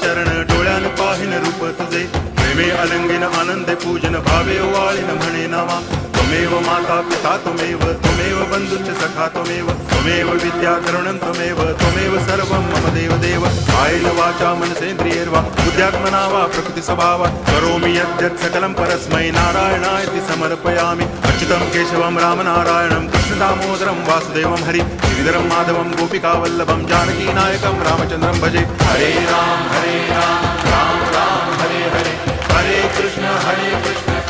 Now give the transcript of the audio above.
चरण डोळ्यान पाहिन रूप तुझे प्रेमे अलंगिन आनंदे पूजन भावे वाळीन म्हणे नामा त्वमेव माता पिता त्वमेव बंधुश्च सखा त्वमेव विद्या तरुणं त्वमेव सर्वं मम देव कायेन वाचा मनसेन्द्रियैर्वा बुद्ध्यात्मना वा प्रकृति स्वभावात् करोमि यद्यत् सकलं परस्मै नारायणायति समर्पयामि अच्युतं केशवं रामनारायणं कृष्णदामोदरं वासुदेवं हरि गिरिधरं माधवं गोपिकावल्लभं जानकीनायकं रामचन्द्रं भजे हरे राम राम राम हरे हरे हरे कृष्ण